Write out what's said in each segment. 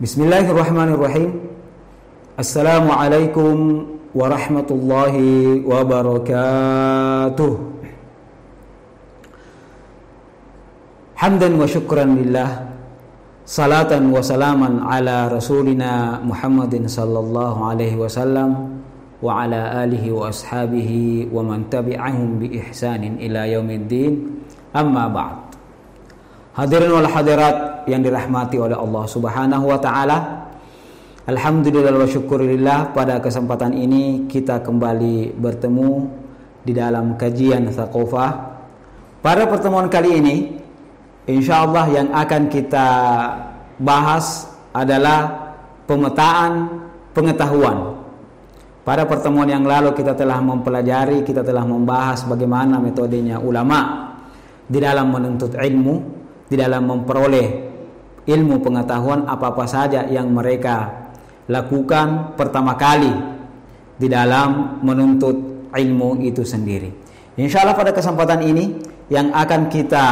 Bismillahirrahmanirrahim. Assalamualaikum warahmatullahi wabarakatuh. Hamdan wa syukran lillah, salatan wa salaman ala rasulina Muhammadin sallallahu alaihi wasallam wa ala alihi wa ashabihi wa man tabi'ahum bi ihsanin ila yaumiddin. Amma ba'd. Hadirin wal hadirat yang dirahmati oleh Allah Subhanahu wa taala. Alhamdulillah wa syukurillah, pada kesempatan ini kita kembali bertemu di dalam kajian Thaqofah. Pada pertemuan kali ini insyaallah yang akan kita bahas adalah pemetaan pengetahuan. Pada pertemuan yang lalu kita telah mempelajari, kita telah membahas bagaimana metodenya ulama di dalam menuntut ilmu, di dalam memperoleh ilmu pengetahuan apa-apa saja yang mereka lakukan pertama kali di dalam menuntut ilmu itu sendiri. Insya Allah pada kesempatan ini yang akan kita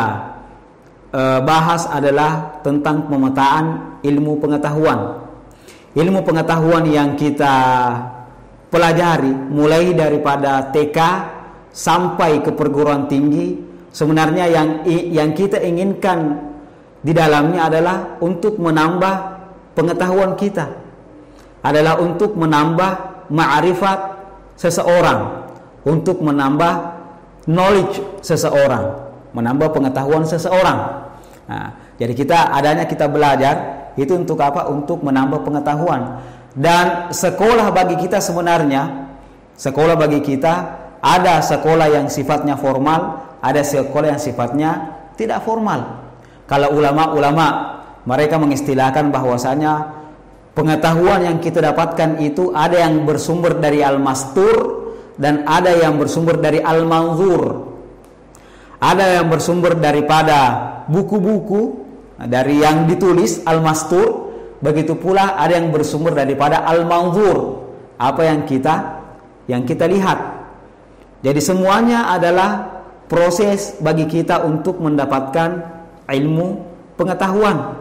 bahas adalah tentang pemetaan ilmu pengetahuan. Ilmu pengetahuan yang kita pelajari mulai daripada TK sampai ke perguruan tinggi, sebenarnya yang kita inginkan di dalamnya adalah untuk menambah pengetahuan kita, adalah untuk menambah ma'rifat seseorang, untuk menambah knowledge seseorang, menambah pengetahuan seseorang. Nah, jadi kita belajar itu untuk apa? Untuk menambah pengetahuan. Dan sekolah bagi kita sebenarnya, sekolah bagi kita ada sekolah yang sifatnya formal, ada sekolah yang sifatnya tidak formal. Kalau ulama-ulama mereka mengistilahkan bahwasanya pengetahuan yang kita dapatkan itu ada yang bersumber dari al-mastur dan ada yang bersumber dari al-manzur. Ada yang bersumber daripada buku-buku dari yang ditulis al-mastur, begitu pula ada yang bersumber daripada al-manzur, apa yang kita lihat. Jadi semuanya adalah proses bagi kita untuk mendapatkan ilmu pengetahuan.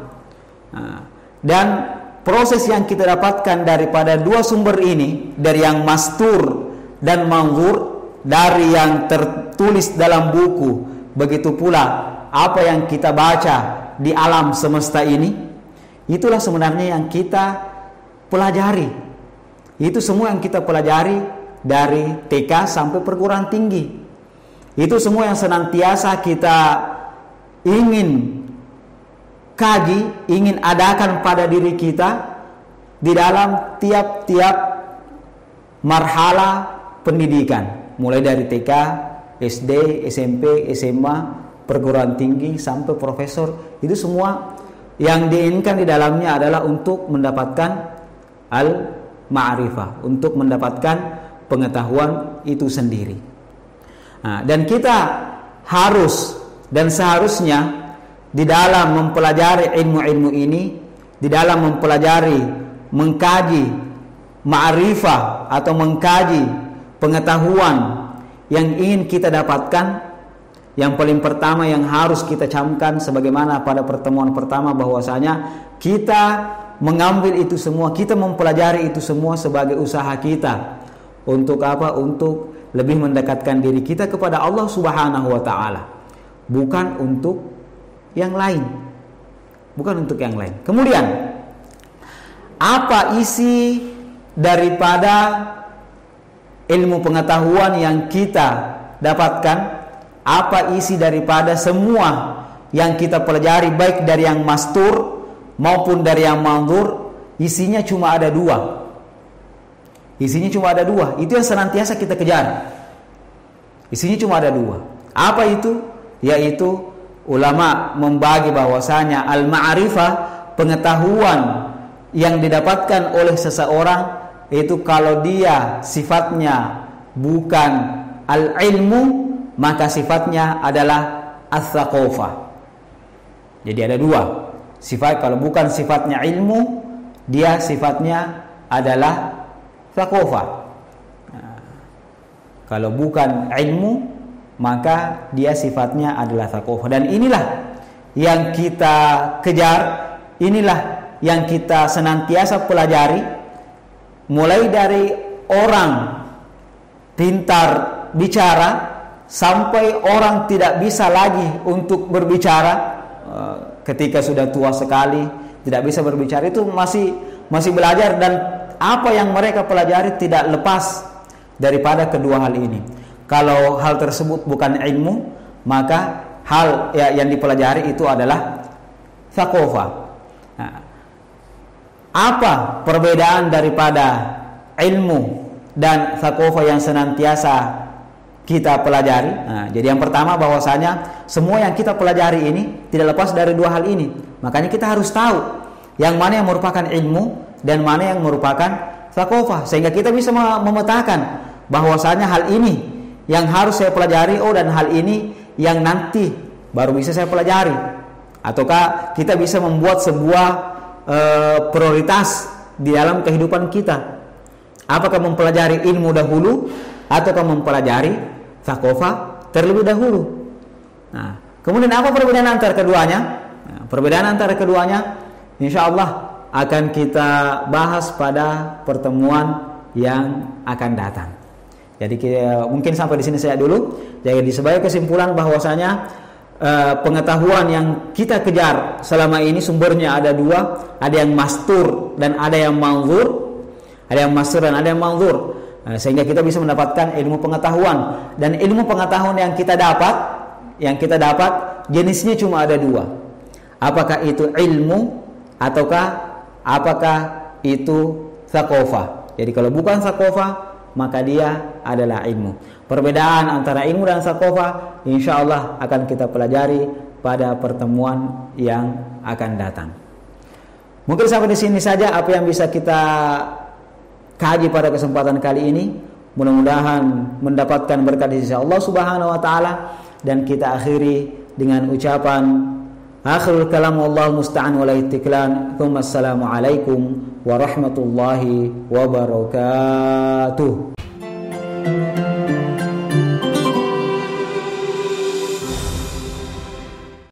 Dan proses yang kita dapatkan daripada dua sumber ini, dari yang mastur dan manzur, dari yang tertulis dalam buku, begitu pula apa yang kita baca di alam semesta ini, itulah sebenarnya yang kita pelajari. Itu semua yang kita pelajari dari TK sampai perguruan tinggi. Itu semua yang senantiasa kita ingin kaji, ingin adakan pada diri kita di dalam tiap-tiap marhala pendidikan, mulai dari TK, SD, SMP, SMA, perguruan tinggi sampai profesor. Itu semua yang diinginkan di dalamnya adalah untuk mendapatkan al-ma'rifah, untuk mendapatkan pengetahuan itu sendiri. Dan kita harus dan seharusnya di dalam mempelajari ilmu-ilmu ini, di dalam mempelajari, mengkaji ma'rifah atau mengkaji pengetahuan yang ingin kita dapatkan, yang paling pertama yang harus kita camkan sebagaimana pada pertemuan pertama, bahwasanya kita mengambil itu semua, kita mempelajari itu semua sebagai usaha kita. Untuk apa? Untuk lebih mendekatkan diri kita kepada Allah Subhanahu wa taala, bukan untuk yang lain. Bukan untuk yang lain. Kemudian, apa isi daripada ilmu pengetahuan yang kita dapatkan? Apa isi daripada semua yang kita pelajari, baik dari yang mastur maupun dari yang manzur? Isinya cuma ada dua. Isinya cuma ada dua. Itu yang senantiasa kita kejar. Isinya cuma ada dua. Apa itu? Yaitu ulama membagi bahwasanya al-ma'rifah, pengetahuan yang didapatkan oleh seseorang itu kalau dia sifatnya bukan al-ilmu, maka sifatnya adalah ats-tsaqafah. Jadi ada dua sifat. Kalau bukan sifatnya ilmu, dia sifatnya adalah tsaqafah. Kalau bukan ilmu, maka dia sifatnya adalah tsaqafah. Dan inilah yang kita kejar, inilah yang kita senantiasa pelajari, mulai dari orang pintar bicara sampai orang tidak bisa lagi untuk berbicara, ketika sudah tua sekali tidak bisa berbicara, itu masih belajar, dan apa yang mereka pelajari tidak lepas daripada kedua hal ini. Kalau hal tersebut bukan ilmu, maka hal yang dipelajari itu adalah thaqafah. Nah, apa perbedaan daripada ilmu dan thaqafah yang senantiasa kita pelajari? Nah, jadi yang pertama, bahwasanya semua yang kita pelajari ini tidak lepas dari dua hal ini. Makanya kita harus tahu yang mana yang merupakan ilmu dan mana yang merupakan thaqafah, sehingga kita bisa memetakan bahwasanya hal ini yang harus saya pelajari, dan hal ini yang nanti baru bisa saya pelajari. Ataukah kita bisa membuat sebuah prioritas di dalam kehidupan kita, apakah mempelajari ilmu dahulu ataukah mempelajari thaqafah terlebih dahulu. Nah, kemudian apa perbedaan antara keduanya? Nah, perbedaan antara keduanya insyaallah akan kita bahas pada pertemuan yang akan datang. Jadi mungkin sampai di sini saya dulu. Jadi sebagai kesimpulan bahwasanya pengetahuan yang kita kejar selama ini sumbernya ada dua, ada yang mastur dan ada yang manzur, ada yang mastur dan ada yang manzur. Sehingga kita bisa mendapatkan ilmu pengetahuan, dan ilmu pengetahuan yang kita dapat jenisnya cuma ada dua. Apakah itu ilmu ataukah apakah itu thaqafah? Jadi kalau bukan thaqafah, maka dia adalah ilmu. Perbedaan antara ilmu dan thaqafah insyaallah akan kita pelajari pada pertemuan yang akan datang. Mungkin sampai di sini saja apa yang bisa kita kaji pada kesempatan kali ini. Mudah-mudahan mendapatkan berkat di sisi Allah Subhanahu wa taala, dan kita akhiri dengan ucapan akhirul kalam wallahu musta'an wa la ittiklan. Assalamualaikum warahmatullahi wabarakatuh.